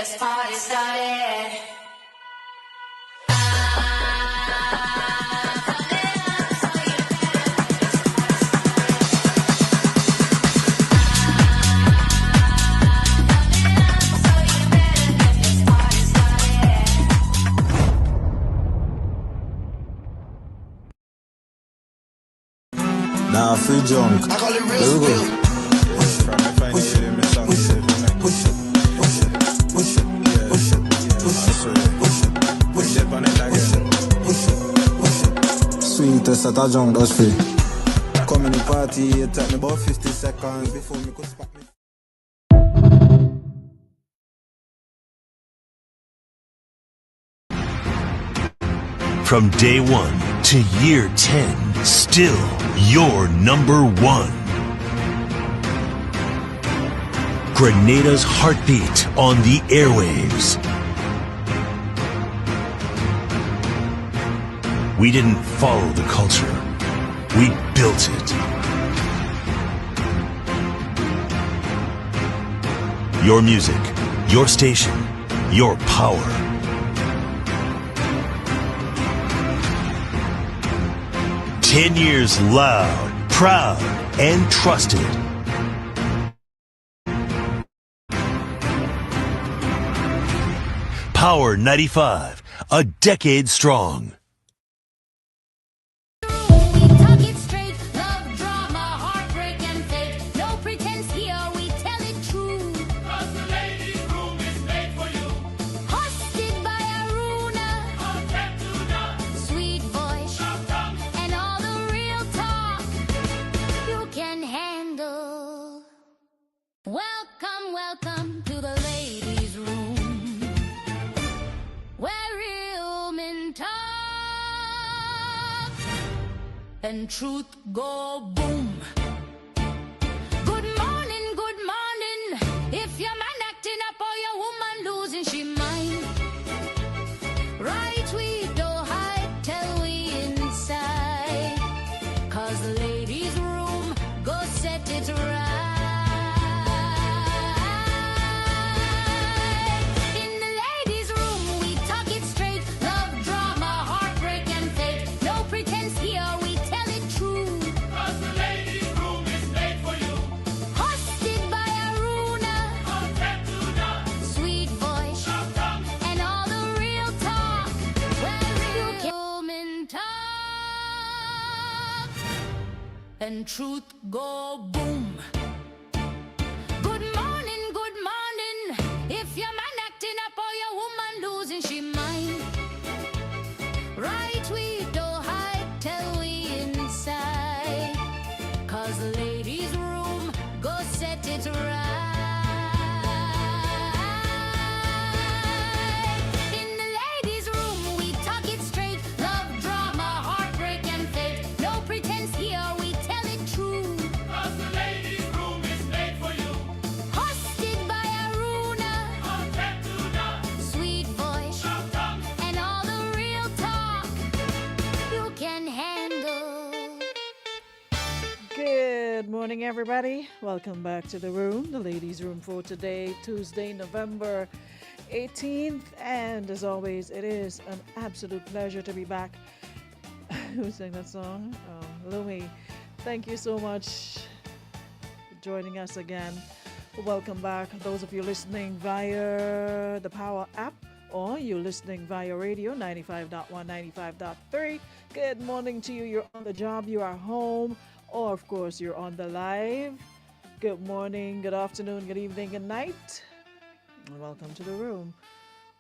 this party started. Nah, free junk. I call it real Here we go. spill. Sweetest that I junk, that's free. Come in the party, it took me about 50 seconds before me could spot me. From day 1 to year 10, still your number 1. Grenada's heartbeat on the airwaves. We didn't follow the culture. We built it. Your music, your station, your power. Ten years loud, proud, and trusted. Power 95, a decade strong. Welcome to the ladies' room, where real men talk and truth go boom. Good morning, if your man acting up or your woman losing she mind. Right, we don't hide till we inside, 'cause the ladies' room go set it right. And truth go boom. Good morning, if your man acting up or your woman losing she mind. Right, we don't hide till we inside, 'cause the ladies' room go set it right. In the ladies' room we talk it straight, love, drama, heartbreak and fate. No pretense here, we tell it true. 'Cause the ladies' room is made for you. Hosted by Aruna, sweet voice, and all the real talk you can handle. Good morning, everybody. Welcome back to the room, the ladies' room for today, Tuesday, November 18th. And as always, it is an absolute pleasure to be back. Who sang that song? Lumi. Thank you so much for joining us again. Welcome back. Those of you listening via the Power app, or you listening via radio 95.1, 95.3. Good morning to you. You're on the job, you are home, or of course you're on the live. Good morning, good afternoon, good evening, good night, and welcome to the room.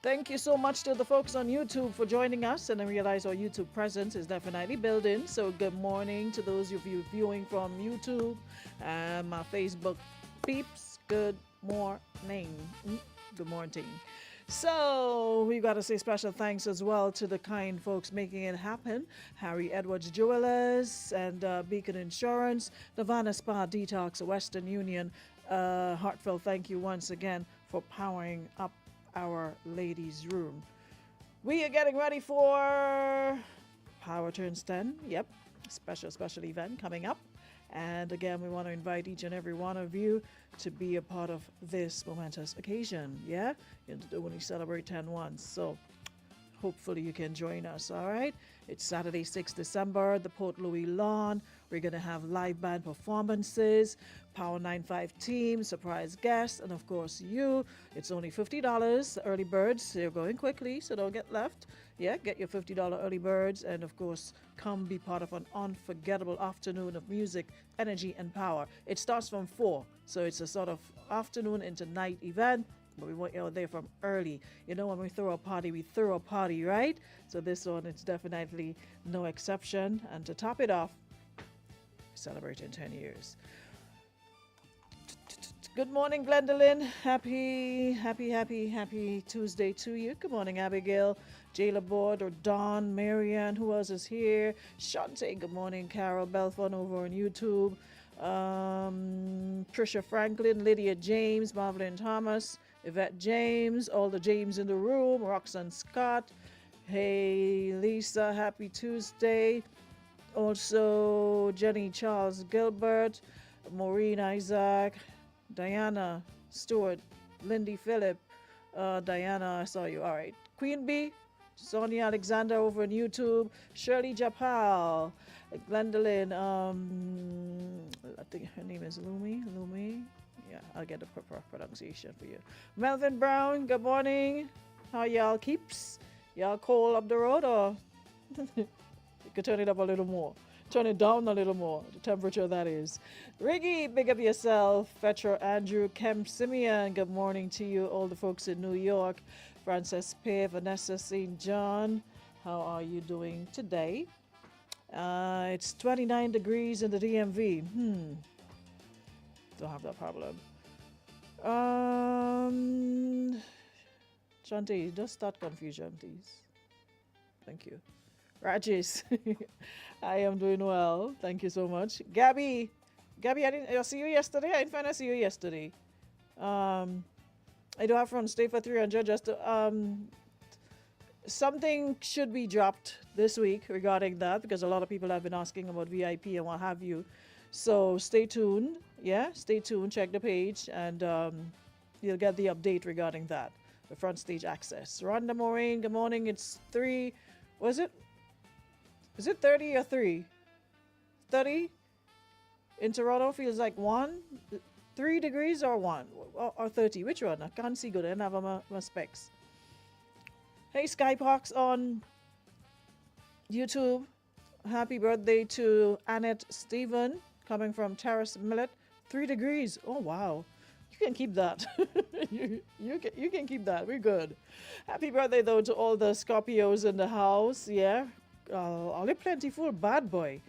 Thank you so much to the folks on YouTube for joining us, and I realize our YouTube presence is definitely building, so good morning to those of you viewing from YouTube and my Facebook peeps. Good morning. Good morning. So we got to say special thanks as well to the kind folks making it happen. Harry Edwards Jewelers and Beacon Insurance, Nirvana Spa Detox, Western Union. Heartfelt thank you once again for powering up our ladies' room. We are getting ready for Power Turns 10. Yep, special event coming up. And again, we want to invite each and every one of you to be a part of this momentous occasion. Yeah? You only celebrate 10 once. So hopefully you can join us, all right? It's Saturday, 6th December, the Port Louis Lawn. We're going to have live band performances, Power 95 team, surprise guests, and of course you. It's only $50 early birds. They're going quickly, so don't get left. Yeah, get your $50 early birds, and of course come be part of an unforgettable afternoon of music, energy, and power. It starts from 4, so it's a sort of afternoon into night event. But we want you out there from early. You know, when we throw a party, right? So this one, it's definitely no exception. And to top it off, celebrating 10 years. Good morning, Gwendolyn. Happy Tuesday to you. Good morning, Abigail, Jayla Board, or Dawn, Marianne. Who else is here? Shante, good morning. Carol Belfon over on YouTube. Trisha Franklin, Lydia James, Marvelyn Thomas, Yvette James, all the James in the room, Roxanne Scott. Hey, Lisa, happy Tuesday. Also, Jenny Charles Gilbert, Maureen Isaac, Diana Stewart, Lindy Phillip, Diana, I saw you. All right. Queen Bee, Sonia Alexander over on YouTube, Shirley Japal, Glendolyn, I think her name is Lumi. Yeah, I'll get the proper pronunciation for you. Melvin Brown, good morning. How y'all keeps? Y'all cold up the road, or you could turn it up a little more? Turn it down a little more, the temperature that is. Riggy, big up yourself. Fetcher Andrew, Kemp Simeon, good morning to you. All the folks in New York. Frances Pay, Vanessa St. John, how are you doing today? It's 29 degrees in the DMV. Don't have that problem. Shanti, just start confusion, please. Thank you. Rajesh, I am doing well. Thank you so much. Gabby, I see you yesterday. I didn't find I see you yesterday. I do have front stay for 300. Just to, something should be dropped this week regarding that, because a lot of people have been asking about VIP and what have you. So stay tuned. Yeah, stay tuned. Check the page, and you'll get the update regarding that. The front stage access. Rhonda Moraine, good morning. It's 3. Was it? Is it 30 or 3? 30? In Toronto feels like 1. 3 degrees or 1? Or 30? Which one? I can't see good. I don't have my specs. Hey, Skypox on YouTube. Happy birthday to Annette Stephen, coming from Terrace Millet. 3 degrees. Oh, wow. You can keep that. you can keep that. We're good. Happy birthday, though, to all the Scorpios in the house. Yeah. All you plentiful, bad boy.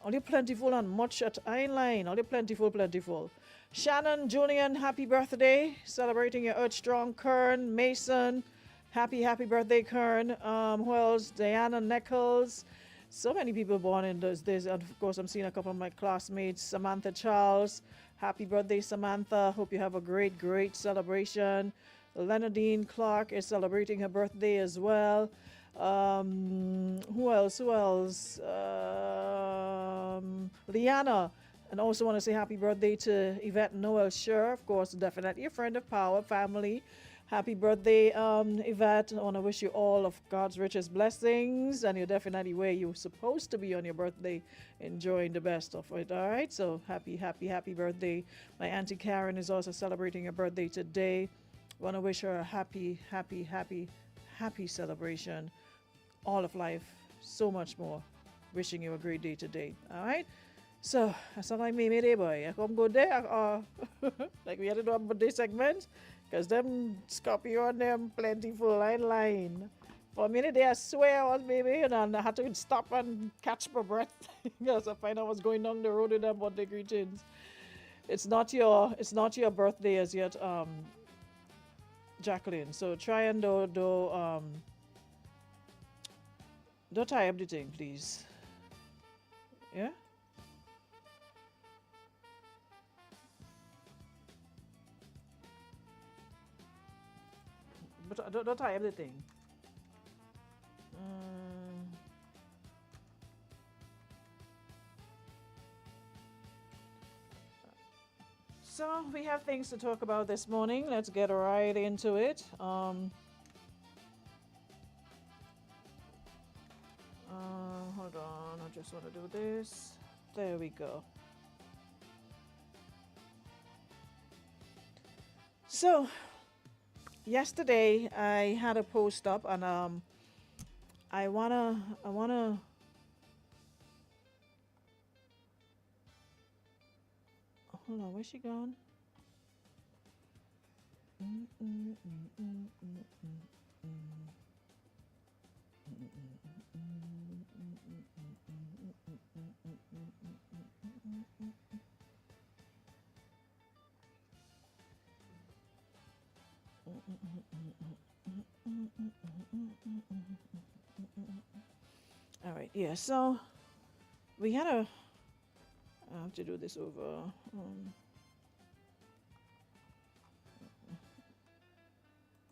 All you plentiful on much at Einline. All you plentiful. Shannon, Julian, happy birthday. Celebrating your Earth Strong. Kern, Mason. Happy birthday, Kern. Who else? Diana Nichols. So many people born in those days. And of course, I'm seeing a couple of my classmates. Samantha Charles. Happy birthday, Samantha. Hope you have a great celebration. Leonardine Clark is celebrating her birthday as well. Who else? Liana. And also want to say happy birthday to Yvette Noel Scher. Of course, definitely a friend of Power family. Happy birthday, Yvette. I want to wish you all of God's richest blessings, and you're definitely where you're supposed to be on your birthday, enjoying the best of it. All right, so happy birthday. My Auntie Karen is also celebrating her birthday today. I want to wish her a happy celebration. All of life, so much more. Wishing you a great day today. All right. So I sound like me day boy. I come go there, like we had to do a birthday segment, because them Scorpio and them plentiful line. For a minute there, I swear I was baby, and I had to stop and catch my breath because I find out what's going down the road with them birthday greetings. It's not your birthday as yet, Jacqueline. So try and don't tie up the thing, please. Yeah. But don't tie everything. So we have things to talk about this morning. Let's get right into it. Hold on, I just want to do this. There we go. So yesterday I had a post up, and I wanna hold on, where's she gone? All right, yeah. So we had a. I have to do this over.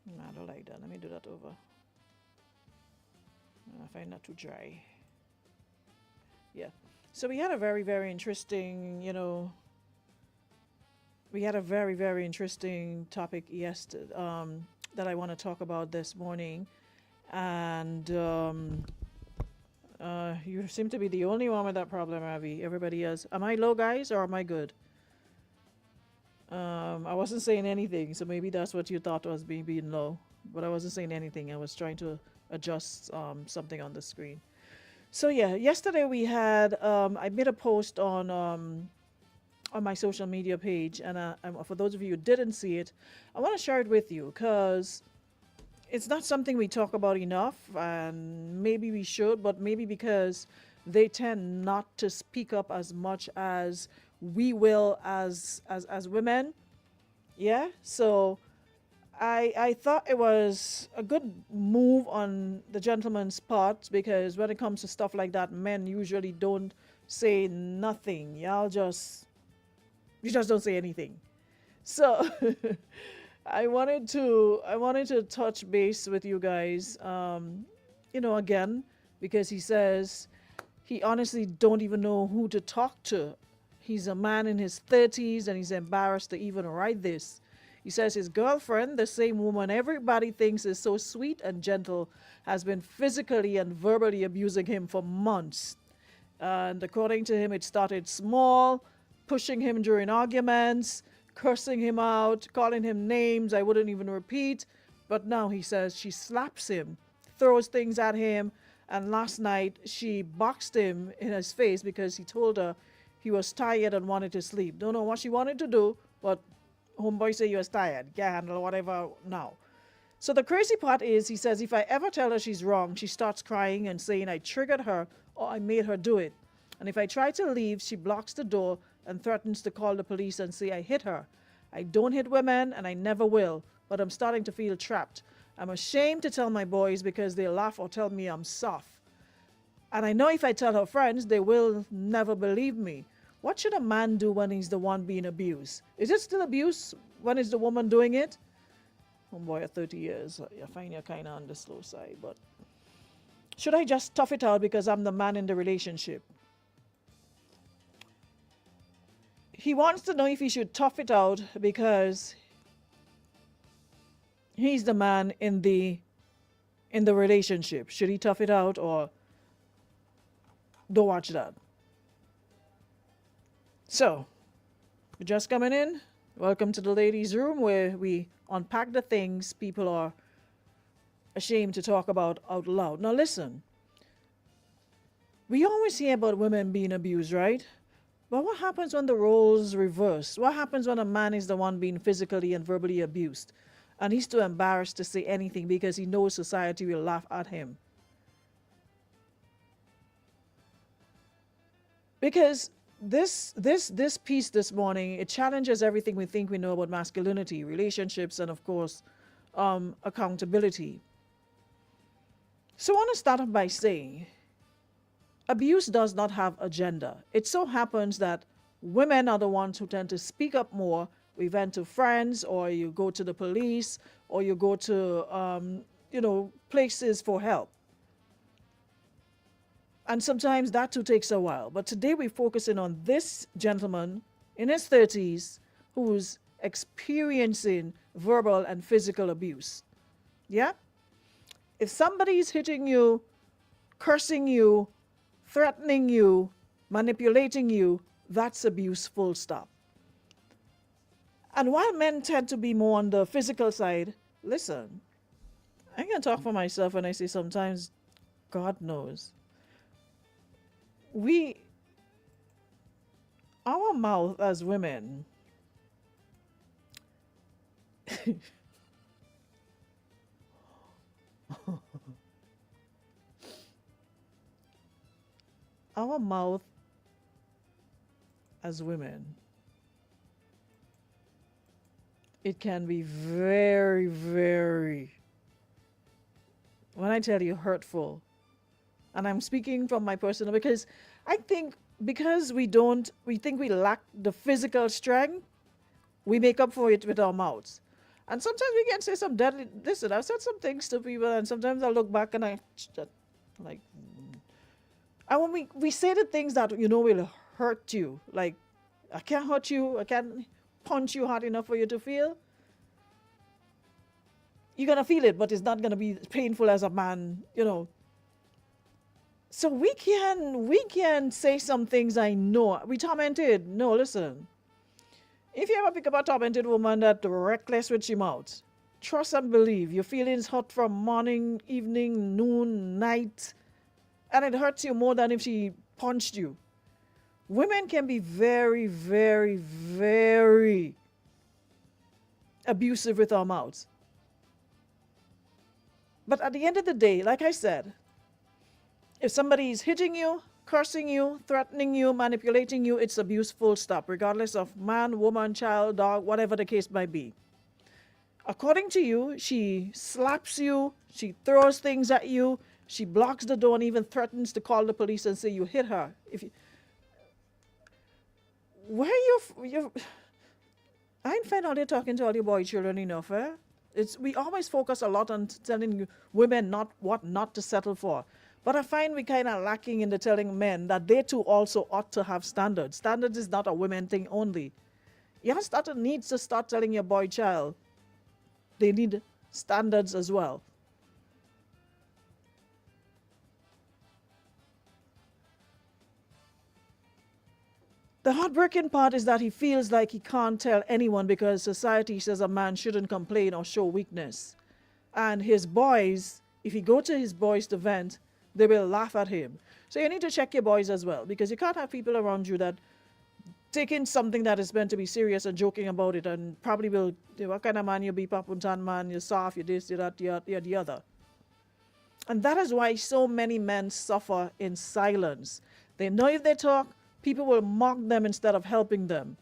I don't like that. Let me do that over. I find that too dry. Yeah. So we had a very, very interesting, we had a very, very interesting topic yesterday that I want to talk about this morning. And you seem to be the only one with that problem, Avi. Everybody else. Am I low, guys, or am I good? I wasn't saying anything, so maybe that's what you thought was me being low. But I wasn't saying anything. I was trying to adjust something on the screen. So yeah, yesterday we had I made a post on my social media page, and for those of you who didn't see it, I want to share it with you because it's not something we talk about enough, and maybe we should, but maybe because they tend not to speak up as much as we will as women. Yeah, so I thought it was a good move on the gentleman's part, because when it comes to stuff like that, men usually don't say nothing. You just don't say anything. So I wanted to touch base with you guys, again, because he says he honestly don't even know who to talk to. He's a man in his 30s and he's embarrassed to even write this. He says his girlfriend, the same woman everybody thinks is so sweet and gentle, has been physically and verbally abusing him for months. And according to him, it started small, pushing him during arguments, cursing him out, calling him names I wouldn't even repeat. But now he says she slaps him, throws things at him, and last night she boxed him in his face because he told her he was tired and wanted to sleep. Don't know what she wanted to do, but homeboy say you was tired. Can't handle whatever now. So the crazy part is, he says, if I ever tell her she's wrong, she starts crying and saying I triggered her or I made her do it. And if I try to leave, she blocks the door and threatens to call the police and say I hit her. I don't hit women and I never will, but I'm starting to feel trapped. I'm ashamed to tell my boys because they laugh or tell me I'm soft. And I know if I tell her friends, they will never believe me. What should a man do when he's the one being abused? Is it still abuse when it's the woman doing it? Homeboy at 30 years, I find you're kind of on the slow side, but should I just tough it out because I'm the man in the relationship? He wants to know if he should tough it out because he's the man in the relationship. Should he tough it out or don't watch that? So, you're just coming in? Welcome to the ladies' room where we unpack the things people are ashamed to talk about out loud. Now listen, we always hear about women being abused, right? But what happens when the roles reverse? What happens when a man is the one being physically and verbally abused and he's too embarrassed to say anything because he knows society will laugh at him? Because this piece this morning, it challenges everything we think we know about masculinity, relationships, and of course, accountability. So I want to start off by saying, abuse does not have a gender. It so happens that women are the ones who tend to speak up more. We vent to friends, or you go to the police, or you go to, places for help. And sometimes that too takes a while. But today we're focusing on this gentleman in his 30s who's experiencing verbal and physical abuse. Yeah? If somebody's hitting you, cursing you, threatening you, manipulating you, that's abuse, full stop. And while men tend to be more on the physical side, listen, I can talk for myself when I say sometimes, God knows, our mouth as women, our mouth as women, it can be very, very, when I tell you, hurtful. And I'm speaking from my personal, because I think because we think we lack the physical strength, we make up for it with our mouths. And sometimes we can say some deadly, listen, I've said some things to people, and sometimes I look back and I like, and when we say the things that will hurt you, like, I can't hurt you, I can't punch you hard enough for you to feel. You're going to feel it, but it's not going to be painful as a man, So we can say some things I know. We tormented. No, listen. If you ever pick up a tormented woman that's reckless with your mouth, trust and believe, your feelings hurt from morning, evening, noon, night, and it hurts you more than if she punched you. Women can be very, very, very abusive with our mouths. But at the end of the day, like I said, if somebody is hitting you, cursing you, threatening you, manipulating you, it's abuse, full stop, regardless of man, woman, child, dog, whatever the case might be. According to you, she slaps you, she throws things at you, she blocks the door and even threatens to call the police and say you hit her. I find out they're talking to all your boy children enough, eh? We always focus a lot on telling women what not to settle for. But I find we kind of lacking in the telling men that they too also ought to have standards. Standards is not a women thing only. Your starter needs to start telling your boy child they need standards as well. The heartbreaking part is that he feels like he can't tell anyone because society says a man shouldn't complain or show weakness. And his boys, if he go to his boys to vent, they will laugh at him. So you need to check your boys as well, because you can't have people around you that taking something that is meant to be serious and joking about it, and probably will, what kind of man you be, papuntan man, you're soft, you're this, you're that, you're the other. And that is why so many men suffer in silence. They know if they talk, people will mock them instead of helping them.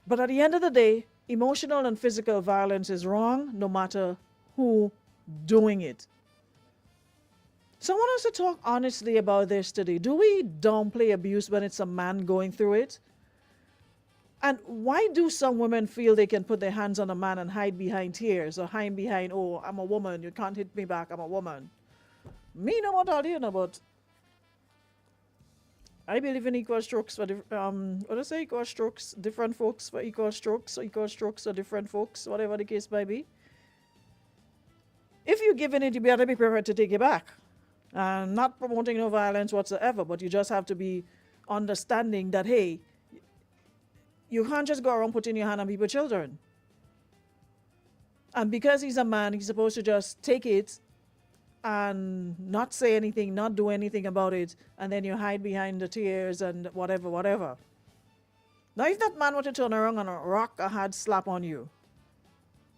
But at the end of the day, emotional and physical violence is wrong, no matter who doing it. So I want us to talk honestly about this today. Do we downplay abuse when it's a man going through it? And why do some women feel they can put their hands on a man and hide behind tears or hide behind, oh, I'm a woman, you can't hit me back, I'm a woman? Me know what all you know about. I believe in equal strokes for equal strokes, different folks for equal strokes for different folks, whatever the case might be. If you're giving it, you better be prepared to take it back. Not promoting no violence whatsoever, but you just have to be understanding that, hey, you can't just go around putting your hand on people's children. And because he's a man, he's supposed to just take it and not say anything, not do anything about it, and then you hide behind the tears and whatever. Now, if that man were to turn around and rock a hard slap on you,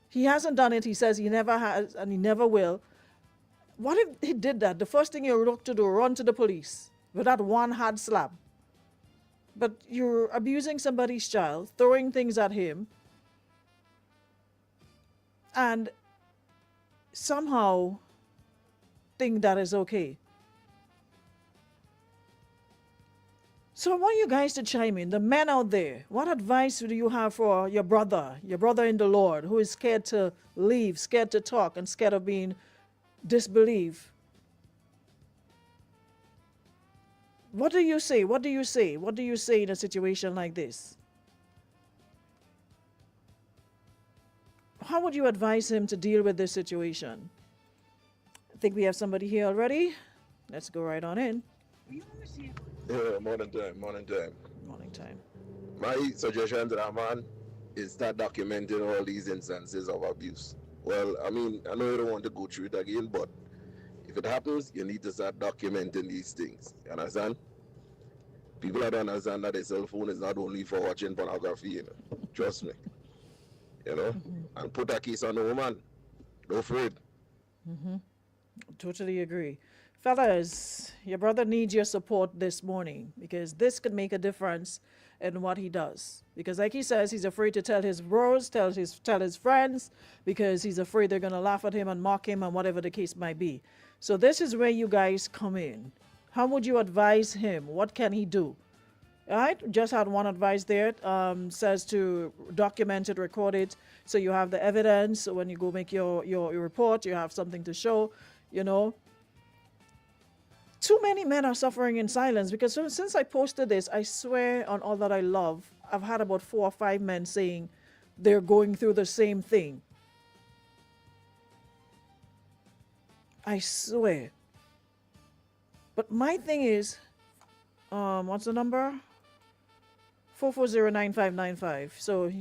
he hasn't done it, he says he never has, and he never will. What if he did that? The first thing you look to do, run to the police with that one hard slap. But you're abusing somebody's child, throwing things at him, and somehow think that is okay. So I want you guys to chime in. The men out there, what advice do you have for your brother in the Lord, who is scared to leave, scared to talk, and scared of being disbelieved? What do you say? What do you say? What do you say in a situation like this? How would you advise him to deal with this situation? I think we have somebody here already. Let's go right on in. Yeah, morning time, morning time. Morning time. My suggestion to that man is start documenting all these instances of abuse. Well, I mean, I know you don't want to go through it again, but if it happens, you need to start documenting these things. You understand? People don't understand that a cell phone is not only for watching pornography, you know. Trust me. You know? And put a case on the woman. Don't afraid. Totally agree. Fellas, your brother needs your support this morning because this could make a difference in what he does. Because like he says, he's afraid to tell his bros, tell his friends, because he's afraid they're gonna laugh at him and mock him and whatever the case might be. So this is where you guys come in. How would you advise him? What can he do? All right, just had one advice there. Says to document it, record it, so you have the evidence. So when you go make your report, you have something to show. You know, too many men are suffering in silence because since I posted this, I swear on all that I love, I've had about 4 or 5 men saying they're going through the same thing. I swear. But my thing is, what's the number? 440-9595. So,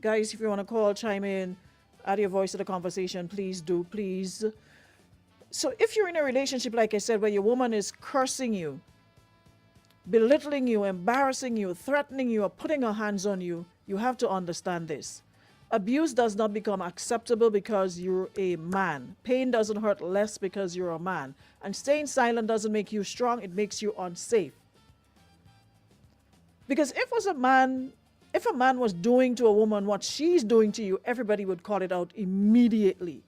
guys, if you want to call, chime in, add your voice to the conversation, please do, please. So if you're in a relationship, like I said, where your woman is cursing you, belittling you, embarrassing you, threatening you, or putting her hands on you, you have to understand this. Abuse does not become acceptable because you're a man. Pain doesn't hurt less because you're a man. And staying silent doesn't make you strong, it makes you unsafe. Because if a man was doing to a woman what she's doing to you, everybody would call it out immediately.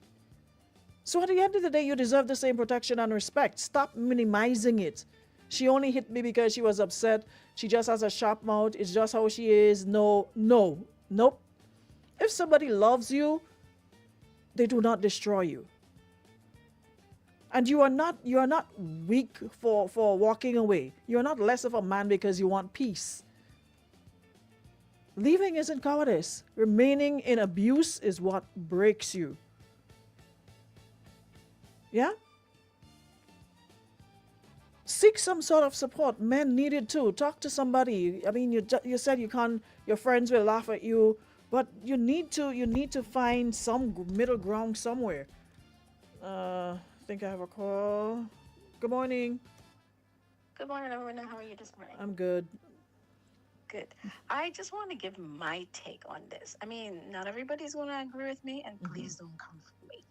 So at the end of the day, you deserve the same protection and respect. Stop minimizing it. She only hit me because she was upset. She just has a sharp mouth. It's just how she is. No, nope. If somebody loves you, they do not destroy you. And you are not weak for walking away. You are not less of a man because you want peace. Leaving isn't cowardice. Remaining in abuse is what breaks you. Yeah? Seek some sort of support. Men need it too. Talk to somebody. I mean, you said you can't. Your friends will laugh at you, but you need to find some middle ground somewhere. I think I have a call. Good morning. Good morning, everyone. How are you this morning? I'm good. Good. I just want to give my take on this. I mean, not everybody's going to agree with me, and please don't come for me.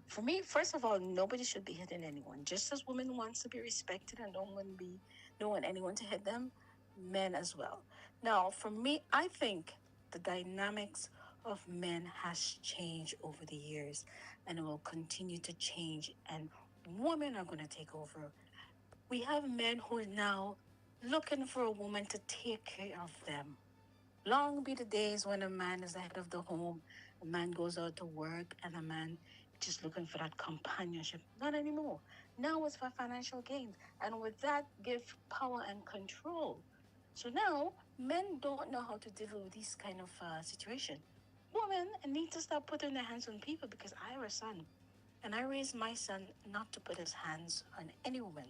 For me, first of all, nobody should be hitting anyone. Just as women wants to be respected and don't want anyone to hit them, men as well. Now, for me, I think the dynamics of men has changed over the years, and it will continue to change, and women are going to take over. We have men who are now looking for a woman to take care of them. Long be the days when a man is the head of the home, a man goes out to work, and a man just looking for that companionship. Not anymore. Now it's for financial gains. And with that, give power and control. So now, men don't know how to deal with this kind of situation. Women need to stop putting their hands on people because I have a son. And I raised my son not to put his hands on any woman.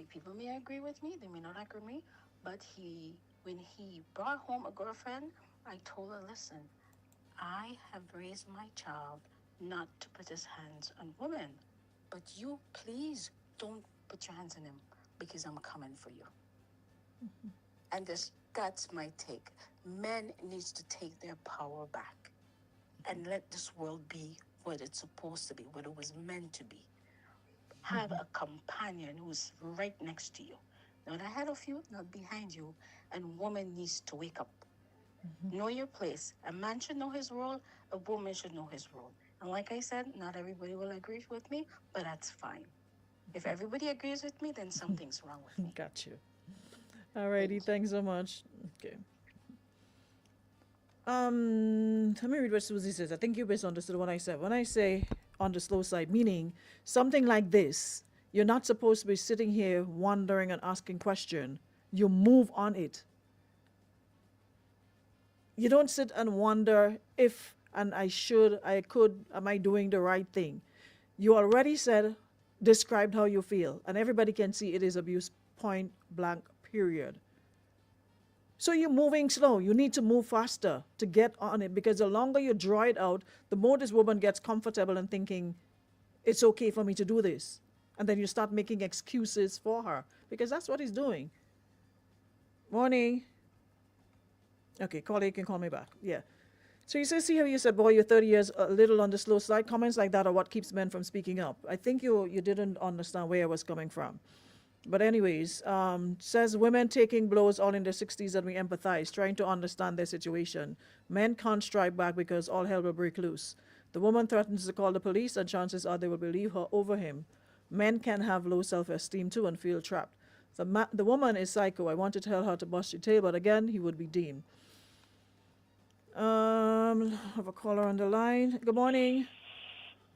People may agree with me, they may not agree with me, but when he brought home a girlfriend, I told her, listen, I have raised my child not to put his hands on women, but you please don't put your hands on him because I'm coming for you. And that's my take. Men needs to take their power back and let this world be what it's supposed to be, what it was meant to be. Have a companion who's right next to you, not ahead of you, not behind you. And woman needs to wake up. Know your place. A man should know his role. A woman should know his role. And like I said, not everybody will agree with me, but that's fine. If everybody agrees with me, then something's wrong with me. Got you. Alrighty, thanks so much. Okay. Let me read what Susie says. I think you misunderstood what I said. When I say on the slow side, meaning something like this, You're not supposed to be sitting here wondering and asking questions. You move on it. You don't sit and wonder if and I should, I could, am I doing the right thing? You already said, described how you feel, and everybody can see it is abuse, point blank, period. So you're moving slow. You need to move faster to get on it, because the longer you draw it out, the more this woman gets comfortable and thinking, it's okay for me to do this. And then you start making excuses for her, because that's what he's doing. Morning. Okay, caller, you can call me back. Yeah. So you see how you said, boy, you're 30 years, a little on the slow side. Comments like that are what keeps men from speaking up. I think you didn't understand where I was coming from. But anyways, says women taking blows all in their 60s, and we empathize, trying to understand their situation. Men can't strike back because all hell will break loose. The woman threatens to call the police, and chances are they will believe her over him. Men can have low self-esteem too and feel trapped. The woman is psycho. I want to tell her to bust your tail, but again, he would be Dean. Have a caller on the line. Good morning.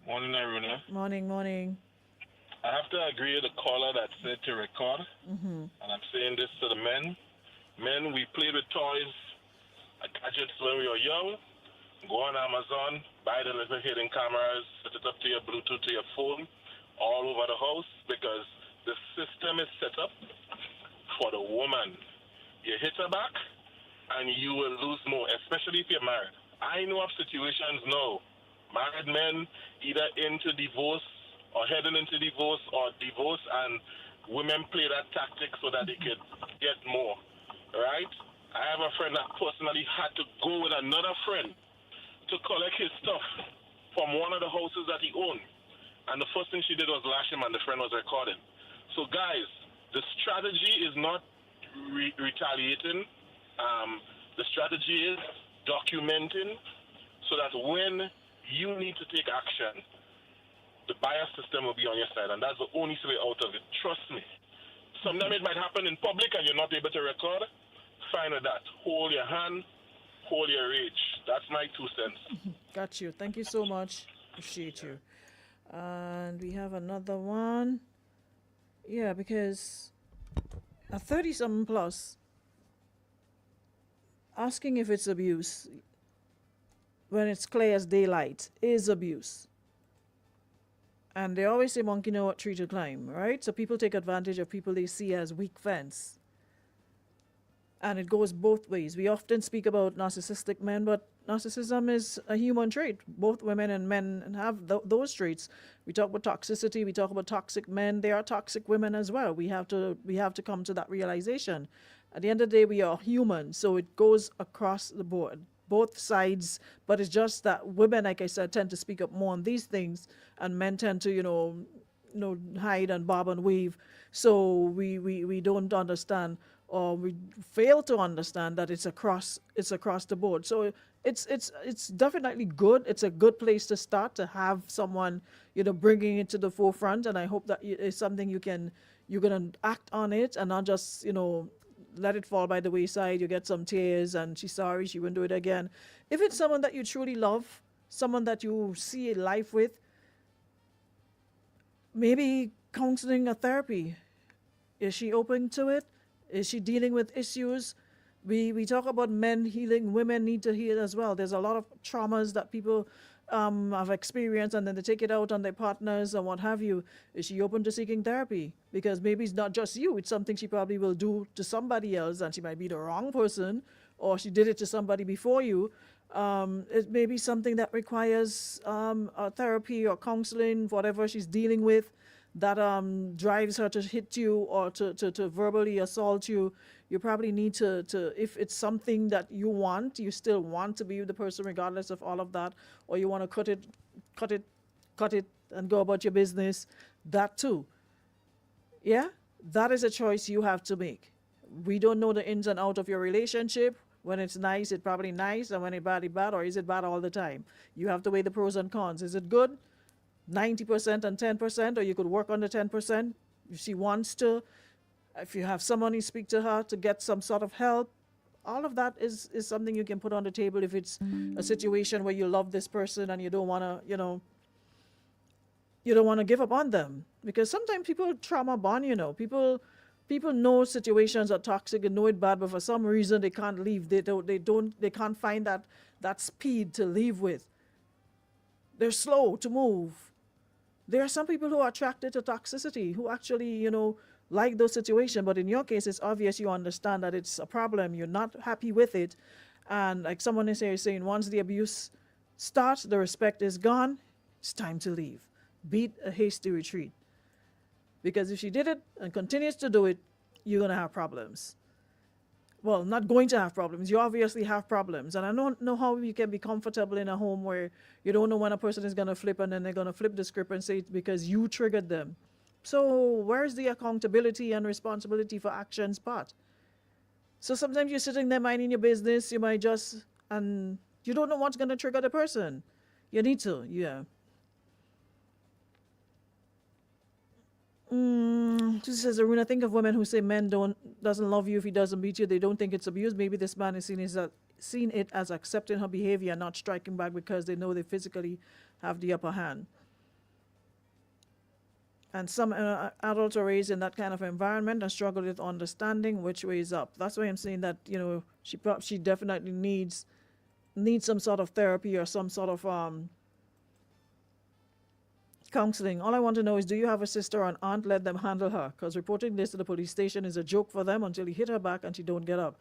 Morning, Irina. Morning. I have to agree with the caller that said to record. And I'm saying this to the men. Men, we played with toys, gadgets when we were young. Go on Amazon, buy the little hidden cameras, set it up to your Bluetooth, to your phone, all over the house, because the system is set up for the woman. You hit her back, and you will lose more, especially if you're married. I know of situations now, married men either into divorce or heading into divorce or divorce, and women play that tactic so that they could get more, right? I have a friend that personally had to go with another friend to collect his stuff from one of the houses that he owned. And the first thing she did was lash him, and the friend was recording. So guys, the strategy is not retaliating. The strategy is documenting, so that when you need to take action, the bias system will be on your side, and that's the only way out of it. Trust me. Sometimes it might happen in public and you're not able to record. Fine with that. Hold your hand, hold your rage. That's my 2 cents. Got you. Thank you so much. Appreciate you. And we have another one. Yeah, because a 30-something plus, asking if it's abuse when it's clear as daylight is abuse. And they always say monkey know what tree to climb, right? So people take advantage of people they see as weak fence. And it goes both ways. We often speak about narcissistic men, but narcissism is a human trait. Both women and men have those traits. We talk about toxicity. We talk about toxic men. There are toxic women as well. We have to come to that realization. At the end of the day, we are human, so it goes across the board, both sides. But it's just that women, like I said, tend to speak up more on these things, and men tend to, hide and bob and weave. So we don't understand, or we fail to understand that it's across the board. So it's definitely good. It's a good place to start, to have someone bringing it to the forefront. And I hope that it's something you're gonna act on it, and not just let it fall by the wayside. You get some tears and she's sorry, she won't do it again. If it's someone that you truly love, someone that you see life with, maybe counseling or therapy. Is she open to it? Is she dealing with issues? We talk about men healing, women need to heal as well. There's a lot of traumas that people have experienced, and then they take it out on their partners and what have you. Is she open to seeking therapy? Because maybe it's not just you, it's something she probably will do to somebody else, and she might be the wrong person, or she did it to somebody before you. It may be something that requires a therapy or counseling, whatever she's dealing with, that drives her to hit you or to verbally assault you. You probably need to, if it's something that you still want to be with the person regardless of all of that, or you want to cut it and go about your business, that too. Yeah? That is a choice you have to make. We don't know the ins and outs of your relationship. When it's nice, it's probably nice, and when it's bad, it's bad, or is it bad all the time? You have to weigh the pros and cons. Is it good? 90% and 10%, or you could work on the 10%. If she wants to, if you have someone you speak to her to get some sort of help, all of that is something you can put on the table if it's a situation where you love this person and you don't want to, you don't want to give up on them because sometimes people trauma bond. People know situations are toxic and know it bad, but for some reason they can't leave. They can't find that speed to leave with. They're slow to move. There are some people who are attracted to toxicity who actually, like those situations. But in your case, it's obvious you understand that it's a problem. You're not happy with it. And like someone is here saying, once the abuse starts, the respect is gone, it's time to leave. Beat a hasty retreat. Because if she did it and continues to do it, you're going to have problems. Well, not going to have problems. You obviously have problems. And I don't know how you can be comfortable in a home where you don't know when a person is going to flip and then they're going to flip the script and say it's because you triggered them. So where's the accountability and responsibility for actions part? So sometimes you're sitting there minding your business, you might just, and you don't know what's going to trigger the person. You need to, yeah. She says, Aruna, think of women who say men doesn't love you if he doesn't beat you. They don't think it's abuse. Maybe this man is seen it as accepting her behavior, not striking back because they know they physically have the upper hand. And some adults are raised in that kind of environment and struggle with understanding which way is up. That's why I'm saying that she definitely needs some sort of therapy or some sort of counseling. All I want to know is, do you have a sister or an aunt? Let them handle her, because reporting this to the police station is a joke for them until you hit her back and she don't get up.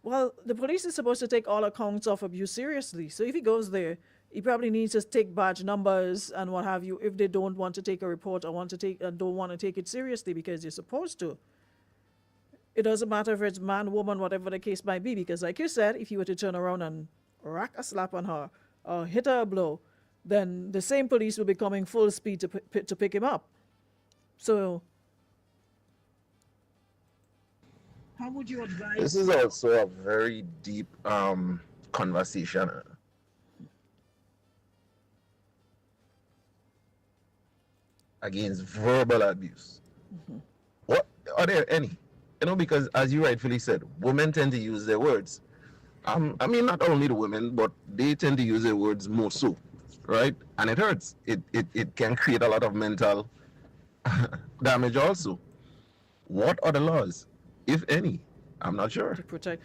Well, the police is supposed to take all accounts of abuse seriously. So if he goes there, he probably needs to take badge numbers and what have you if they don't want to take a report or don't want to take it seriously, because you're supposed to. It doesn't matter if it's man, woman, whatever the case might be, because like you said, if you were to turn around and rack a slap on her or hit her a blow, then the same police will be coming full speed to pick him up. So, how would you advise? This is also a very deep conversation. Against verbal abuse. What are there any? Because as you rightfully said, women tend to use their words. I mean, not only the women, but they tend to use their words more so, right? And it hurts. It can create a lot of mental damage also. What are the laws, if any? I'm not sure. To protect.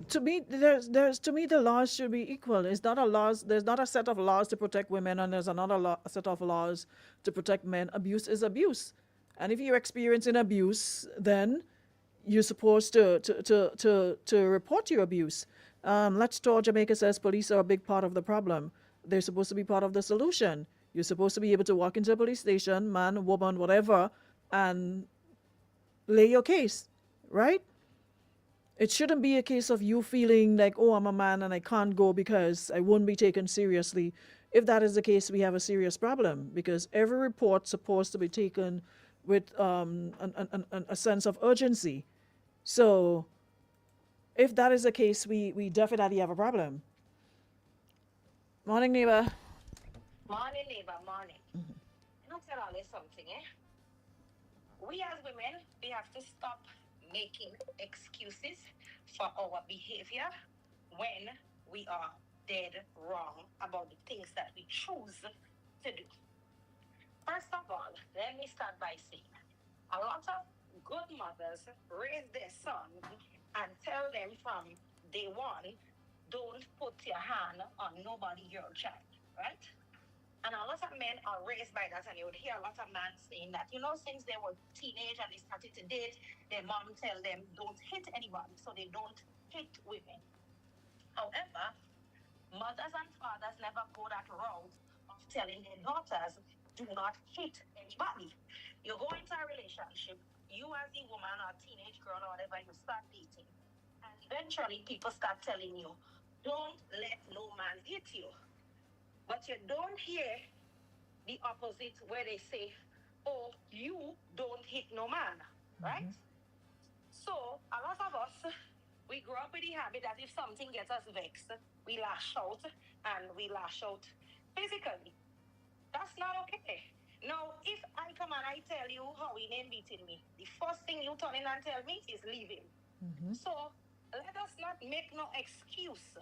To me, the laws should be equal. There's not a set of laws to protect women, and there's another set of laws to protect men. Abuse is abuse, and if you're experiencing abuse, then you're supposed to report your abuse. Let's Talk Jamaica says police are a big part of the problem. They're supposed to be part of the solution. You're supposed to be able to walk into a police station, man, woman, whatever, and lay your case, right? It shouldn't be a case of you feeling like, oh, I'm a man and I can't go because I won't be taken seriously. If that is the case, we have a serious problem, because every report's supposed to be taken with a sense of urgency. So if that is the case, we definitely have a problem. Morning, neighbor. Morning, neighbor, morning. I'll tell all you something, eh? We as women, we have to stop making excuses for our behavior when we are dead wrong about the things that we choose to do. First of all, let me start by saying a lot of good mothers raise their son and tell them from day one, don't put your hand on nobody, your child, right? And a lot of men are raised by that, and you would hear a lot of men saying that, since they were teenage and they started to date, their mom tell them don't hit anybody, so they don't hit women. However, mothers and fathers never go that route of telling their daughters, do not hit anybody. You go into a relationship, you as a woman or a teenage girl or whatever, you start dating, and eventually people start telling you, don't let no man hit you. But you don't hear the opposite, where they say, oh, you don't hit no man, right? So a lot of us, we grow up with the habit that if something gets us vexed, we lash out, and we lash out physically. That's not okay. Now, if I come and I tell you how he ain't beating me, the first thing you turn in and tell me is leave him. So let us not make no excuse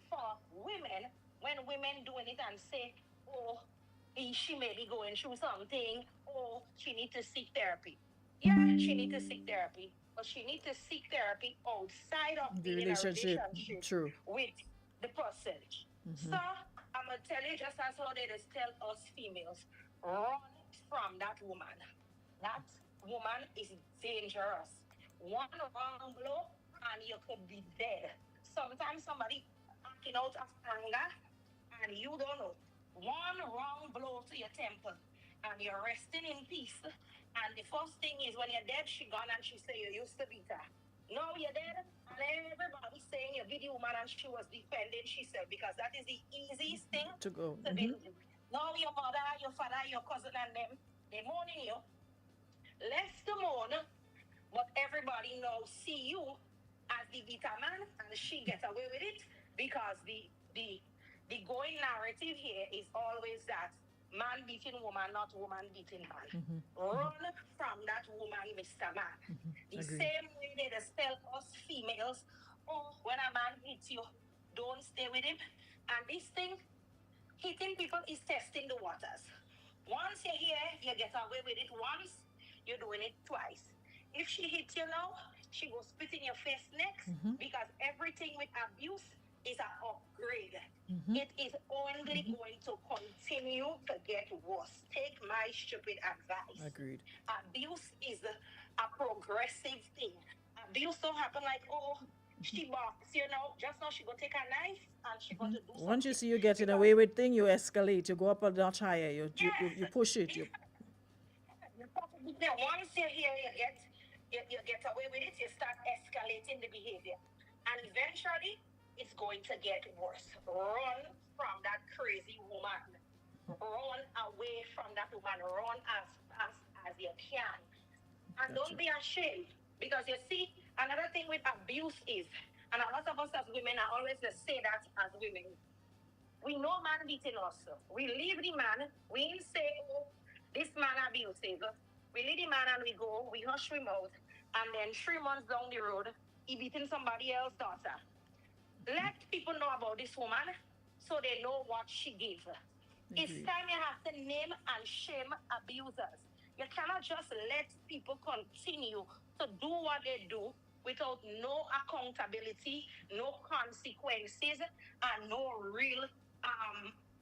for women when women doing it and say, oh, she may be going through something, or she need to seek therapy. Yeah, she need to seek therapy, but she need to seek therapy outside of The being in a relationship. relationship True. with the person. So I'm gonna tell you just as how they just tell us females, run from that woman. That woman is dangerous. One wrong blow and you could be dead. Sometimes somebody acting out of anger and you don't know. One wrong blow to your temple and you're resting in peace. And the first thing is when you're dead, she gone and she say you used to beat her. Now you're dead, and everybody's saying you beat the woman and she was defending herself because that is the easiest thing To go. to do. Now your mother, your father, your cousin, and them, they mourning you. Less to mourn, but everybody now see you as the bitter man, and she gets away with it because the going narrative here is always that man beating woman, not woman beating man. Run from that woman, Mr. Man. The Agreed. same way they just tell us females, oh, when a man hits you, don't stay with him. And this thing, hitting people is testing the waters. Once you're here, you get away with it once, you're doing it twice. If she hits you now, she will spit in your face next because everything with abuse is an upgrade. It is only going to continue to get worse. Take my stupid advice. Agreed. Abuse is a progressive thing. Abuse don't happen like, oh, she box, just now she go take a knife and she going to do something. Once you see you getting away with thing, you escalate. You go up a notch higher. You push it. Once you're here, you get away with it, you start escalating the behavior. And eventually, it's going to get worse. Run from that crazy woman. Run away from that woman. Run as fast as you can. And don't be ashamed. Because you see, another thing with abuse is, and a lot of us as women are always to say that as women, we know man beating us. We leave the man, we say, oh, this man abusive. We leave the man and we go, we hush him out, and then 3 months down the road, he beating somebody else's daughter. Let people know about this woman so they know what she gave. It's time you have to name and shame abusers. You cannot just let people continue to do what they do without no accountability, no consequences, and no real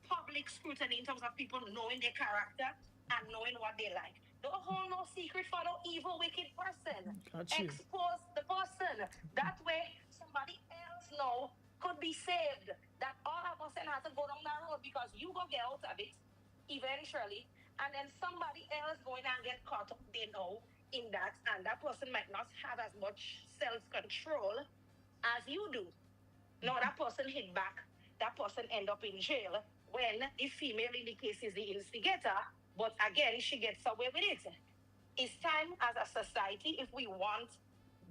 public scrutiny in terms of people knowing their character and knowing what they like. Don't hold no secret for no evil, wicked person. Expose the person. That way, somebody else know could be saved. That all of us have to go down that road because you go get out of it eventually, and then somebody else going and get caught up, they know, in that, and that person might not have as much self-control as you do. No, that person hit back, that person end up in jail when the female in the case is the instigator, but again, she gets away with it. It's time as a society, if we want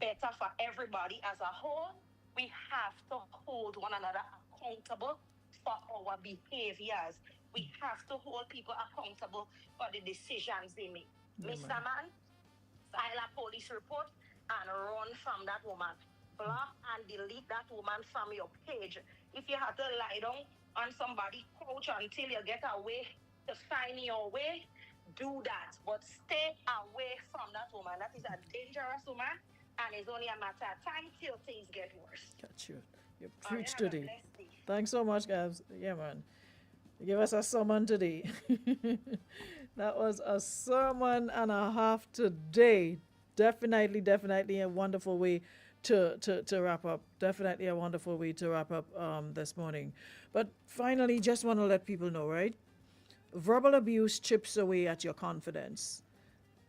better for everybody as a whole, we have to hold one another accountable for our behaviors. We have to hold people accountable for the decisions they make. Mr. Man, file a police report and run from that woman. Block and delete that woman from your page. If you have to lie down on somebody's couch until you get away to find your way, do that. But stay away from that woman. That is a dangerous woman, and it's only a matter of time till things get worse. Got you. You preached today. Thanks so much, guys. Yeah, man. Give us a sermon today. That was a sermon and a half today. Definitely a wonderful way to wrap up. Definitely a wonderful way to wrap up this morning. But finally, just want to let people know, right? Verbal abuse chips away at your confidence.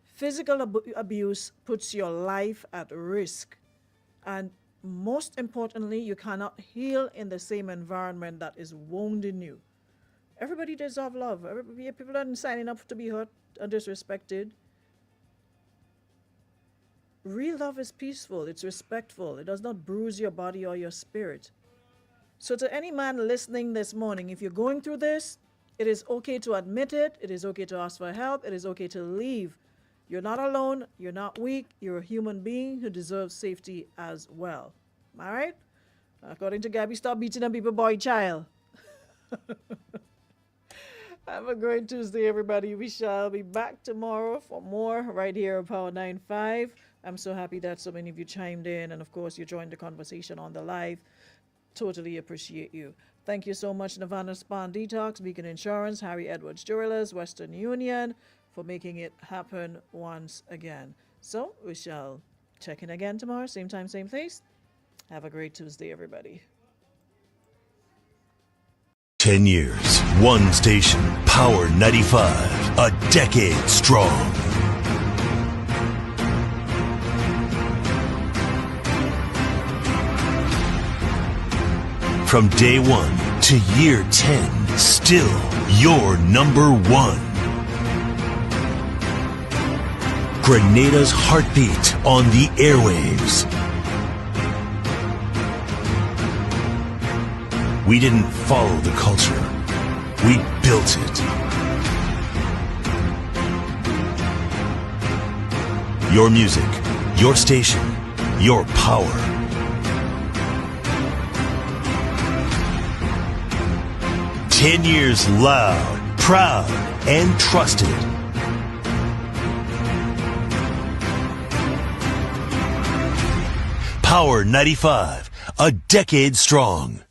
Physical abuse puts your life at risk. And most importantly, you cannot heal in the same environment that is wounding you. Everybody deserves love. People aren't signing up to be hurt and disrespected. Real love is peaceful. It's respectful. It does not bruise your body or your spirit. So to any man listening this morning, if you're going through this, it is okay to admit it. It is okay to ask for help. It is okay to leave. You're not alone. You're not weak. You're a human being who deserves safety as well. All right? According to Gabby, stop beating them people, boy, child. Have a great Tuesday, everybody. We shall be back tomorrow for more right here at Power 95. I'm so happy that so many of you chimed in, and of course, you joined the conversation on the live. Totally appreciate you. Thank you so much, Nirvana Spawn Detox, Beacon Insurance, Harry Edwards Jewelers, Western Union, for making it happen once again. So we shall check in again tomorrow, same time, same place. Have a great Tuesday, everybody. 10 years, one station, Power 95, a decade strong. From day one to year 10, still your number one. Grenada's heartbeat on the airwaves. We didn't follow the culture. We built it. Your music, your station, your power. "10 years loud, proud, and trusted." Power 95, a decade strong.